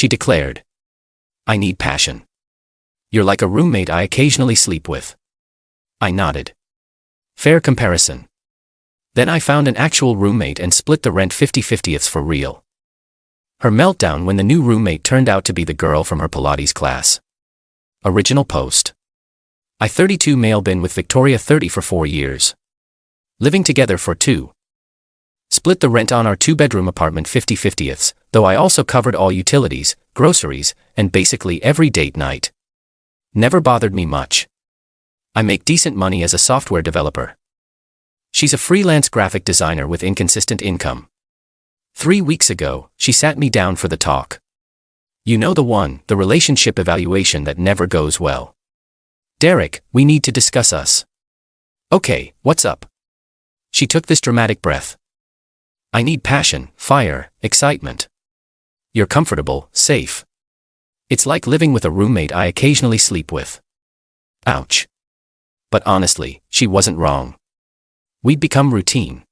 she declared. I need passion. You're like a roommate I occasionally sleep with. I nodded. Fair comparison. Then I found an actual roommate and split the rent 50/50ths for real. Her meltdown when the new roommate turned out to be the girl from her Pilates class. Original post. I 32 male been with Victoria 30 for 4 years. Living together for 2. Split the rent on our 2-bedroom apartment 50/50ths, though I also covered all utilities, groceries, and basically every date night. Never bothered me much. I make decent money as a software developer. She's a freelance graphic designer with inconsistent income. 3 weeks ago, she sat me down for the talk. You know the one, the relationship evaluation that never goes well. Derek, we need to discuss us. Okay, what's up? She took this dramatic breath. I need passion, fire, excitement. You're comfortable, safe. It's like living with a roommate I occasionally sleep with. Ouch. But honestly, she wasn't wrong. We'd become routine.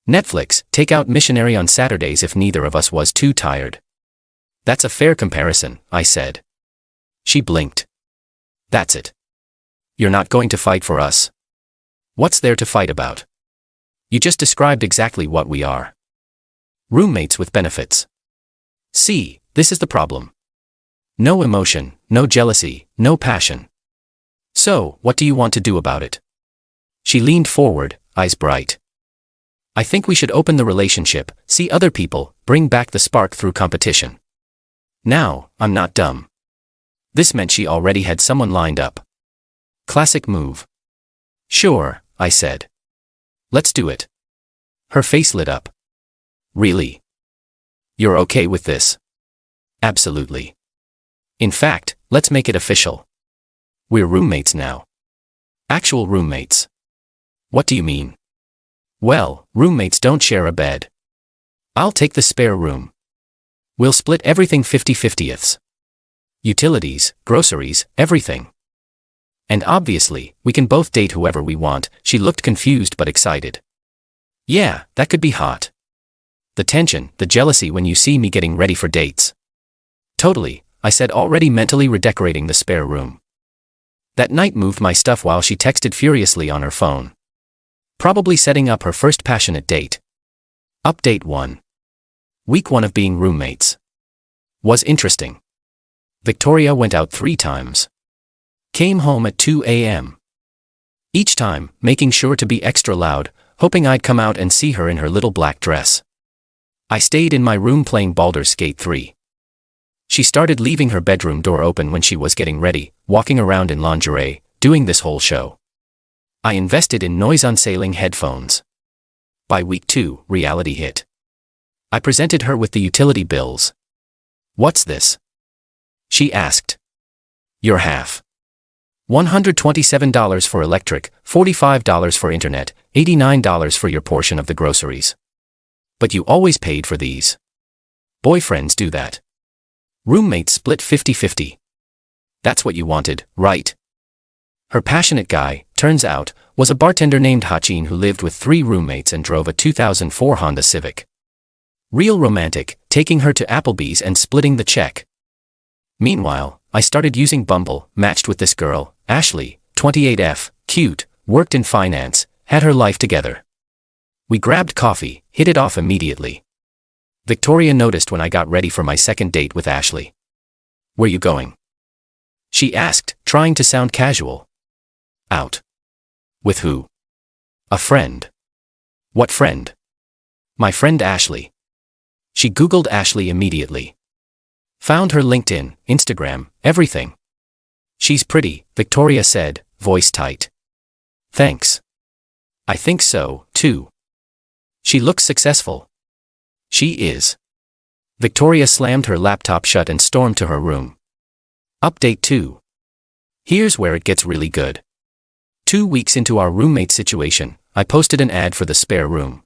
Netflix, take out Missionary on Saturdays if neither of us was too tired. That's a fair comparison, I said. She blinked. That's it. You're not going to fight for us. What's there to fight about? You just described exactly what we are. Roommates with benefits. See, this is the problem. No emotion, no jealousy, no passion. So, what do you want to do about it? She leaned forward, eyes bright. I think we should open the relationship, see other people, bring back the spark through competition. Now, I'm not dumb. This meant she already had someone lined up. Classic move. Sure, I said. Let's do it. Her face lit up. Really? You're okay with this? Absolutely. In fact, let's make it official. We're roommates now. Actual roommates. What do you mean? Well, roommates don't share a bed. I'll take the spare room. We'll split everything 50/50ths. Utilities, groceries, everything. And obviously, we can both date whoever we want. She looked confused but excited. Yeah, that could be hot. The tension, the jealousy when you see me getting ready for dates. Totally, I said, already mentally redecorating the spare room. That night moved my stuff while she texted furiously on her phone. Probably setting up her first passionate date. Update 1. Week 1 of being roommates. Was interesting. Victoria went out 3 times. Came home at 2 a.m. Each time, making sure to be extra loud, hoping I'd come out and see her in her little black dress. I stayed in my room playing Baldur's Gate 3. She started leaving her bedroom door open when she was getting ready, walking around in lingerie, doing this whole show. I invested in noise-cancelling headphones. By week 2, reality hit. I presented her with the utility bills. What's this? She asked. Your half. $127 for electric, $45 for internet, $89 for your portion of the groceries. But you always paid for these. Boyfriends do that. Roommates split 50/50. That's what you wanted, right? Her passionate guy, turns out, was a bartender named Hachin who lived with 3 roommates and drove a 2004 Honda Civic. Real romantic, taking her to Applebee's and splitting the check. Meanwhile, I started using Bumble, matched with this girl, Ashley, 28F, cute, worked in finance, had her life together. We grabbed coffee, hit it off immediately. Victoria noticed when I got ready for my second date with Ashley. Where you going? She asked, trying to sound casual. Out. With who? A friend. What friend? My friend Ashley. She Googled Ashley immediately. Found her LinkedIn, Instagram, everything. She's pretty, Victoria said, voice tight. Thanks. I think so, too. She looks successful. She is. Victoria slammed her laptop shut and stormed to her room. Update 2. Here's where it gets really good. 2 weeks into our roommate situation, I posted an ad for the spare room.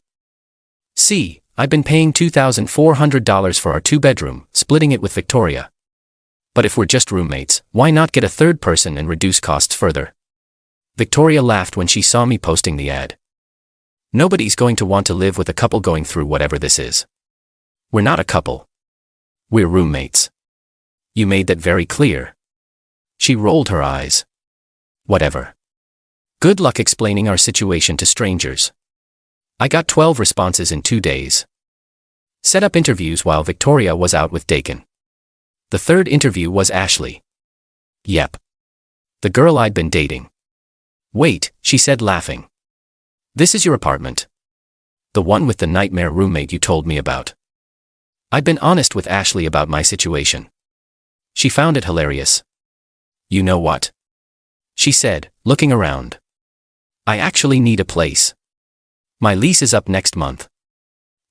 See, I've been paying $2,400 for our 2-bedroom, splitting it with Victoria. But if we're just roommates, why not get a third person and reduce costs further? Victoria laughed when she saw me posting the ad. Nobody's going to want to live with a couple going through whatever this is. We're not a couple. We're roommates. You made that very clear. She rolled her eyes. Whatever. Good luck explaining our situation to strangers. I got 12 responses in 2 days. Set up interviews while Victoria was out with Dakin. The third interview was Ashley. Yep. The girl I'd been dating. Wait, she said, laughing. This is your apartment. The one with the nightmare roommate you told me about. I'd been honest with Ashley about my situation. She found it hilarious. You know what? She said, looking around. I actually need a place. My lease is up next month.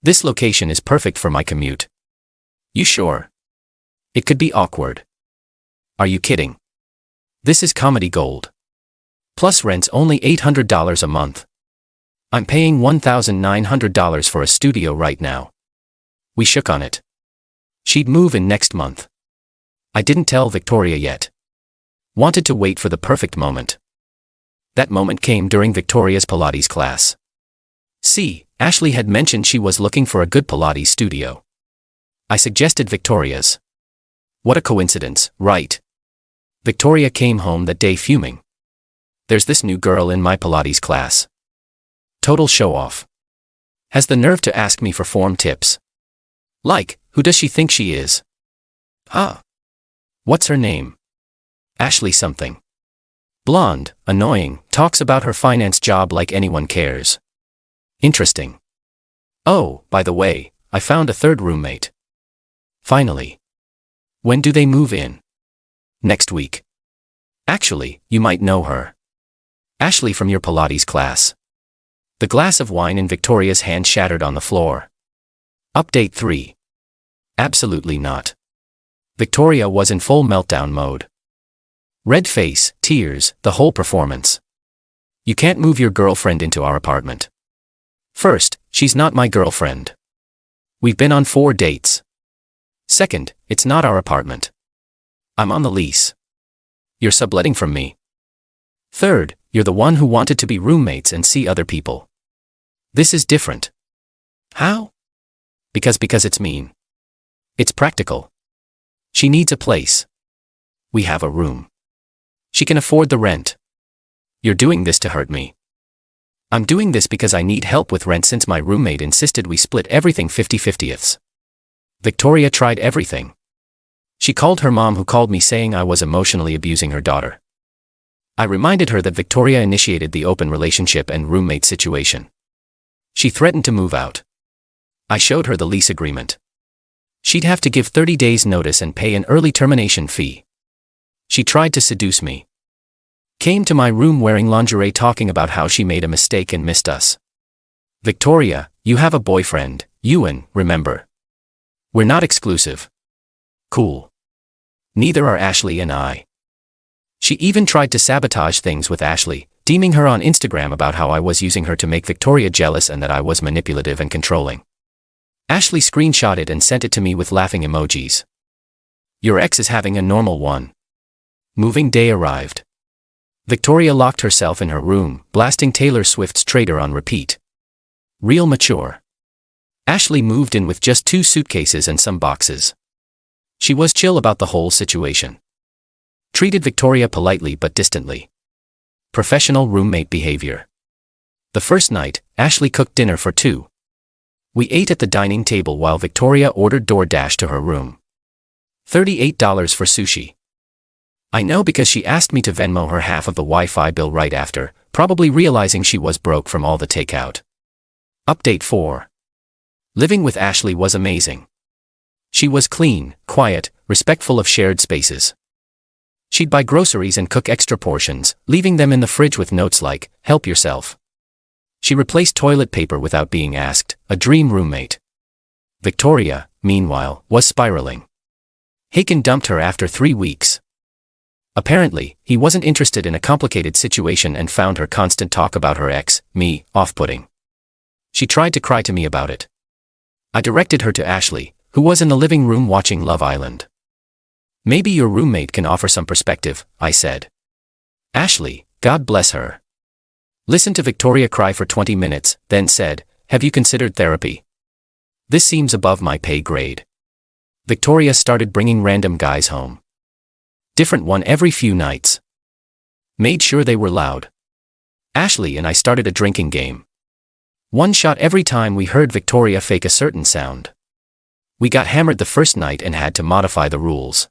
This location is perfect for my commute. You sure? It could be awkward. Are you kidding? This is comedy gold. Plus rent's only $800 a month. I'm paying $1,900 for a studio right now. We shook on it. She'd move in next month. I didn't tell Victoria yet. Wanted to wait for the perfect moment. That moment came during Victoria's Pilates class. See, Ashley had mentioned she was looking for a good Pilates studio. I suggested Victoria's. What a coincidence, right? Victoria came home that day fuming. There's this new girl in my Pilates class. Total show-off. Has the nerve to ask me for form tips. Like, who does she think she is? Huh? What's her name? Ashley something. Blonde, annoying, talks about her finance job like anyone cares. Interesting. Oh, by the way, I found a third roommate. Finally. When do they move in? Next week. Actually, you might know her. Ashley from your Pilates class. The glass of wine in Victoria's hand shattered on the floor. Update 3. Absolutely not. Victoria was in full meltdown mode. Red face, tears, the whole performance. You can't move your girlfriend into our apartment. First, she's not my girlfriend. We've been on 4 dates. Second, it's not our apartment. I'm on the lease. You're subletting from me. Third, you're the one who wanted to be roommates and see other people. This is different. How? Because it's mean. It's practical. She needs a place. We have a room. She can afford the rent. You're doing this to hurt me. I'm doing this because I need help with rent since my roommate insisted we split everything 50-50ths. Victoria tried everything. She called her mom, who called me saying I was emotionally abusing her daughter. I reminded her that Victoria initiated the open relationship and roommate situation. She threatened to move out. I showed her the lease agreement. She'd have to give 30 days notice and pay an early termination fee. She tried to seduce me. Came to my room wearing lingerie talking about how she made a mistake and missed us. Victoria, you have a boyfriend, Ewan, remember? We're not exclusive. Cool. Neither are Ashley and I. She even tried to sabotage things with Ashley, deeming her on Instagram about how I was using her to make Victoria jealous and that I was manipulative and controlling. Ashley screenshot it and sent it to me with laughing emojis. Your ex is having a normal one. Moving day arrived. Victoria locked herself in her room, blasting Taylor Swift's Traitor on repeat. Real mature. Ashley moved in with just 2 suitcases and some boxes. She was chill about the whole situation. Treated Victoria politely but distantly. Professional roommate behavior. The first night, Ashley cooked dinner for 2. We ate at the dining table while Victoria ordered DoorDash to her room. $38 for sushi. I know because she asked me to Venmo her half of the Wi-Fi bill right after, probably realizing she was broke from all the takeout. Update 4. Living with Ashley was amazing. She was clean, quiet, respectful of shared spaces. She'd buy groceries and cook extra portions, leaving them in the fridge with notes like, "Help yourself." She replaced toilet paper without being asked, a dream roommate. Victoria, meanwhile, was spiraling. Haken dumped her after 3 weeks. Apparently, he wasn't interested in a complicated situation and found her constant talk about her ex, me, off-putting. She tried to cry to me about it. I directed her to Ashley, who was in the living room watching Love Island. Maybe your roommate can offer some perspective, I said. Ashley, God bless her, listened to Victoria cry for 20 minutes, then said, "Have you considered therapy? This seems above my pay grade." Victoria started bringing random guys home. Different one every few nights. Made sure they were loud. Ashley and I started a drinking game. One shot every time we heard Victoria fake a certain sound. We got hammered the first night and had to modify the rules.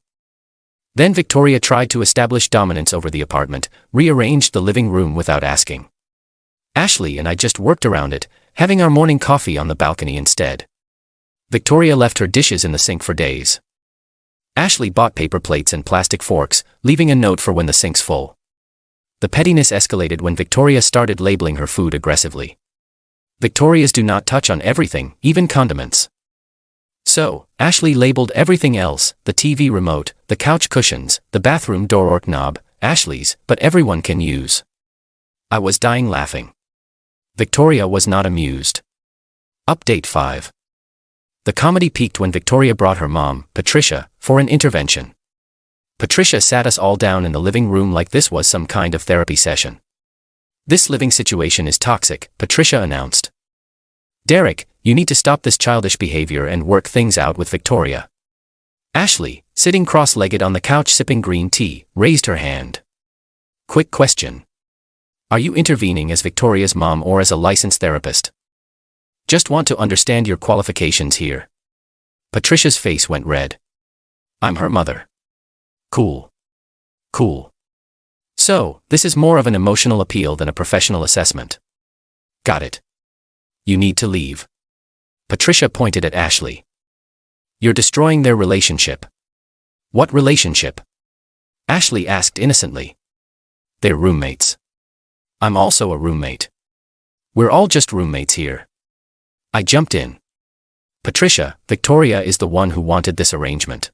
Then Victoria tried to establish dominance over the apartment, rearranged the living room without asking. Ashley and I just worked around it, having our morning coffee on the balcony instead. Victoria left her dishes in the sink for days. Ashley bought paper plates and plastic forks, leaving a note for when the sink's full. The pettiness escalated when Victoria started labeling her food aggressively. Victoria's do not touch on everything, even condiments. So, Ashley labeled everything else, the TV remote, the couch cushions, the bathroom door or knob, Ashley's, but everyone can use. I was dying laughing. Victoria was not amused. Update 5. The comedy peaked when Victoria brought her mom, Patricia, for an intervention. Patricia sat us all down in the living room like this was some kind of therapy session. "This living situation is toxic," Patricia announced. "Derek, you need to stop this childish behavior and work things out with Victoria." Ashley, sitting cross-legged on the couch sipping green tea, raised her hand. "Quick question. Are you intervening as Victoria's mom or as a licensed therapist? Just want to understand your qualifications here." Patricia's face went red. "I'm her mother." Cool. So, this is more of an emotional appeal than a professional assessment. Got it. You need to leave. Patricia pointed at Ashley. "You're destroying their relationship." "What relationship?" Ashley asked innocently. "They're roommates. I'm also a roommate. We're all just roommates here." I jumped in. "Patricia, Victoria is the one who wanted this arrangement.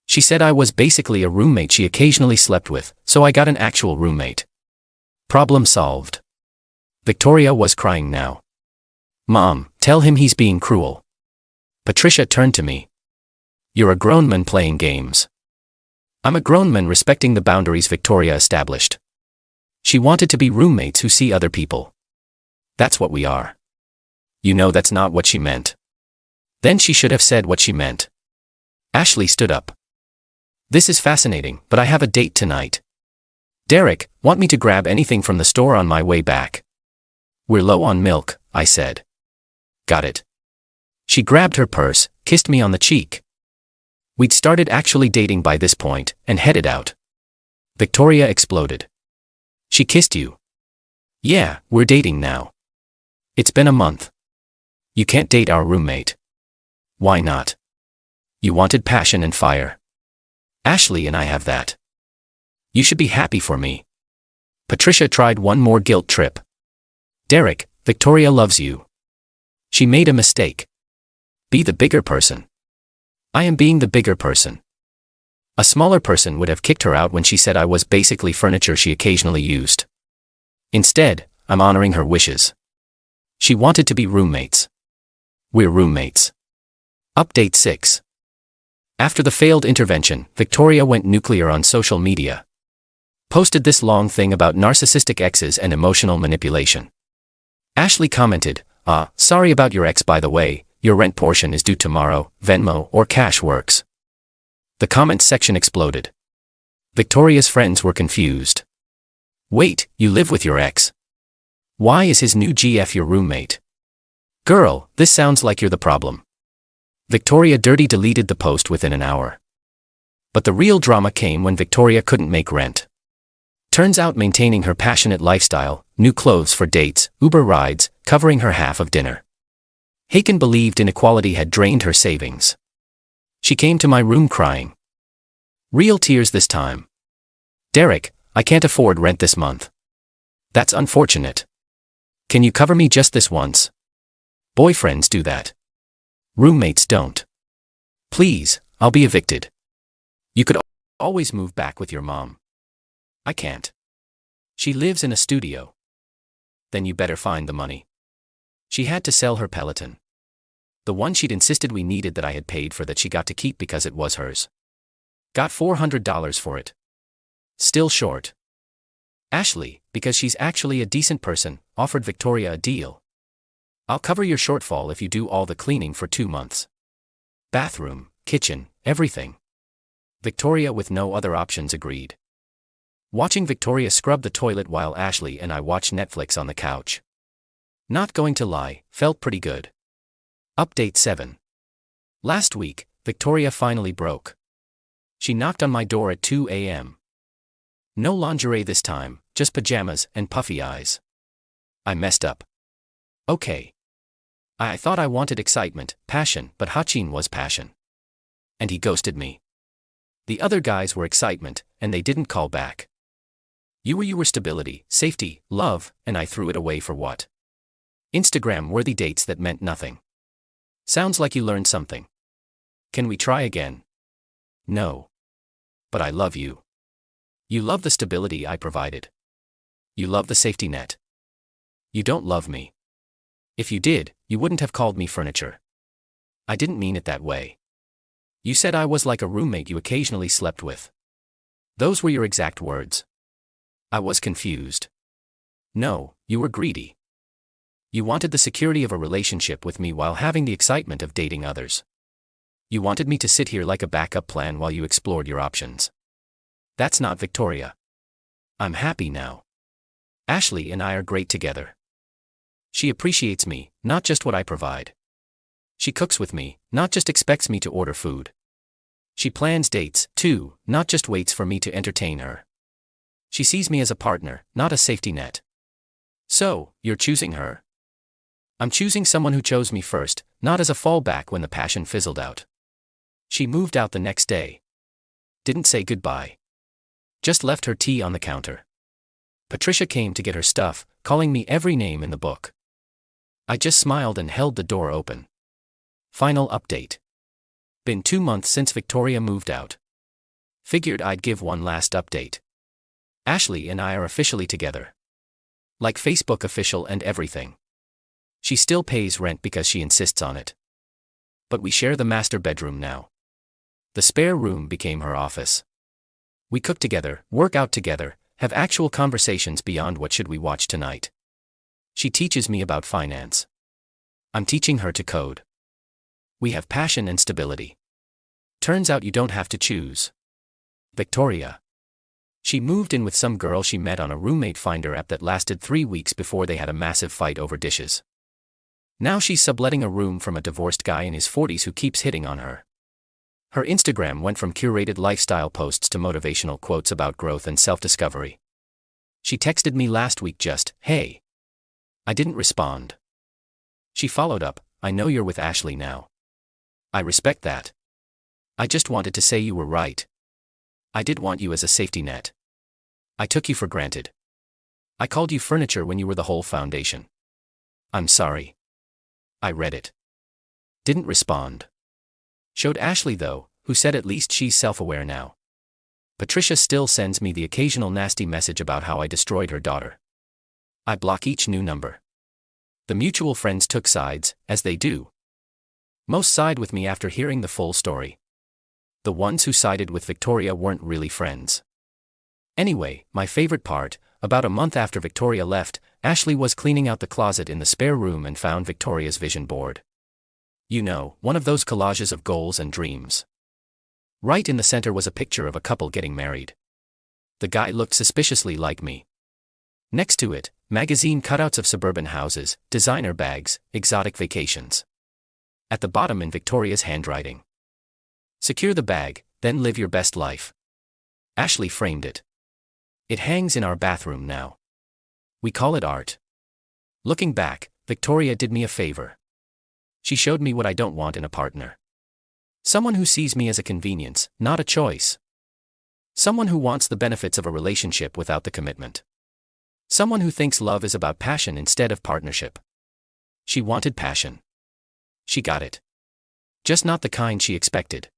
She said I was basically a roommate she occasionally slept with, so I got an actual roommate. Problem solved." Victoria was crying now. "Mom, tell him he's being cruel." Patricia turned to me. "You're a grown man playing games." "I'm a grown man respecting the boundaries Victoria established. She wanted to be roommates who see other people. That's what we are. You know that's not what she meant." Then she should have said what she meant. Ashley stood up. "This is fascinating, but I have a date tonight. Derek, want me to grab anything from the store on my way back?" "We're low on milk," I said. "Got it." She grabbed her purse, kissed me on the cheek. We'd started actually dating by this point, and headed out. Victoria exploded. "She kissed you?" "Yeah, we're dating now." "It's been a month." "You can't date our roommate." "Why not?" "You wanted passion and fire. Ashley and I have that. You should be happy for me." Patricia tried one more guilt trip. "Derek, Victoria loves you. She made a mistake. Be the bigger person." "I am being the bigger person." A smaller person would have kicked her out when she said I was basically furniture she occasionally used. Instead, I'm honoring her wishes. She wanted to be roommates. We're roommates. Update 6. After the failed intervention, Victoria went nuclear on social media. Posted this long thing about narcissistic exes and emotional manipulation. Ashley commented, "Sorry about your ex, by the way, your rent portion is due tomorrow, Venmo or cash works." The comments section exploded. Victoria's friends were confused. "Wait, you live with your ex? Why is his new GF your roommate? Girl, this sounds like you're the problem." Victoria dirty deleted the post within an hour. But the real drama came when Victoria couldn't make rent. Turns out maintaining her passionate lifestyle, new clothes for dates, Uber rides, covering her half of dinner. Haken believed inequality had drained her savings. She came to my room crying. Real tears this time. "Derek, I can't afford rent this month." "That's unfortunate. Can you cover me just this once?" Boyfriends do that. Roommates don't. "Please, I'll be evicted. You could always move back with your mom." "I can't. She lives in a studio." "Then you better find the money." She had to sell her Peloton. The one she'd insisted we needed that I had paid for that she got to keep because it was hers. Got $400 for it. Still short. Ashley, because she's actually a decent person, offered Victoria a deal. "I'll cover your shortfall if you do all the cleaning for 2 months. Bathroom, kitchen, everything. Victoria, with no other options, agreed. Watching Victoria scrub the toilet while Ashley and I watched Netflix on the couch. Not going to lie, felt pretty good. Update 7. Last week, Victoria finally broke. She knocked on my door at 2 a.m. No lingerie this time, just pajamas and puffy eyes. I messed up. Okay. I thought I wanted excitement, passion, but Hachin was passion. And he ghosted me. The other guys were excitement, and they didn't call back. You were stability, safety, love, and I threw it away for what? Instagram-worthy dates that meant nothing. Sounds like you learned something. Can we try again? No. But I love you. You love the stability I provided. You love the safety net. You don't love me. If you did, you wouldn't have called me furniture. I didn't mean it that way. You said I was like a roommate you occasionally slept with. Those were your exact words. I was confused. No, you were greedy. You wanted the security of a relationship with me while having the excitement of dating others. You wanted me to sit here like a backup plan while you explored your options. That's not Victoria. I'm happy now. Ashley and I are great together. She appreciates me, not just what I provide. She cooks with me, not just expects me to order food. She plans dates, too, not just waits for me to entertain her. She sees me as a partner, not a safety net. So, you're choosing her. I'm choosing someone who chose me first, not as a fallback when the passion fizzled out. She moved out the next day. Didn't say goodbye. Just left her tea on the counter. Patricia came to get her stuff, calling me every name in the book. I just smiled and held the door open. Final update. Been 2 months since Victoria moved out. Figured I'd give one last update. Ashley and I are officially together. Like Facebook official and everything. She still pays rent because she insists on it. But we share the master bedroom now. The spare room became her office. We cook together, work out together, have actual conversations beyond what should we watch tonight. She teaches me about finance. I'm teaching her to code. We have passion and stability. Turns out you don't have to choose. Victoria. She moved in with some girl she met on a roommate finder app that lasted 3 weeks before they had a massive fight over dishes. Now she's subletting a room from a divorced guy in his 40s who keeps hitting on her. Her Instagram went from curated lifestyle posts to motivational quotes about growth and self-discovery. She texted me last week just, "Hey." I didn't respond. She followed up, "I know you're with Ashley now. I respect that. I just wanted to say you were right. I did want you as a safety net. I took you for granted. I called you furniture when you were the whole foundation. I'm sorry." I read it. Didn't respond. Showed Ashley though, who said at least she's self-aware now. Patricia still sends me the occasional nasty message about how I destroyed her daughter. I block each new number. The mutual friends took sides, as they do. Most side with me after hearing the full story. The ones who sided with Victoria weren't really friends. Anyway, my favorite part, about a month after Victoria left, Ashley was cleaning out the closet in the spare room and found Victoria's vision board. You know, one of those collages of goals and dreams. Right in the center was a picture of a couple getting married. The guy looked suspiciously like me. Next to it, magazine cutouts of suburban houses, designer bags, exotic vacations. At the bottom in Victoria's handwriting. Secure the bag, then live your best life. Ashley framed it. It hangs in our bathroom now. We call it art. Looking back, Victoria did me a favor. She showed me what I don't want in a partner. Someone who sees me as a convenience, not a choice. Someone who wants the benefits of a relationship without the commitment. Someone who thinks love is about passion instead of partnership. She wanted passion. She got it. Just not the kind she expected.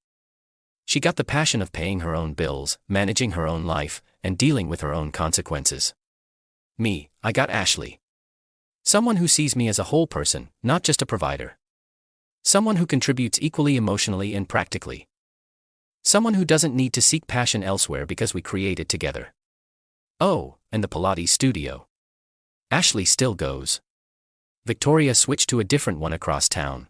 She got the passion of paying her own bills, managing her own life, and dealing with her own consequences. Me, I got Ashley. Someone who sees me as a whole person, not just a provider. Someone who contributes equally emotionally and practically. Someone who doesn't need to seek passion elsewhere because we create it together. Oh, and the Pilates studio. Ashley still goes. Victoria switched to a different one across town.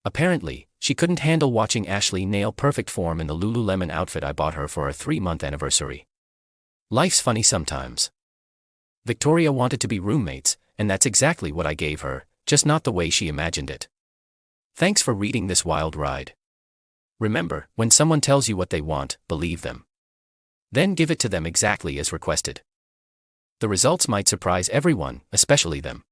Apparently, She couldn't handle watching Ashley nail perfect form in the Lululemon outfit I bought her for our 3-month anniversary. Life's funny sometimes. Victoria wanted to be roommates, and that's exactly what I gave her, just not the way she imagined it. Thanks for reading this wild ride. Remember, when someone tells you what they want, believe them. Then give it to them exactly as requested. The results might surprise everyone, especially them.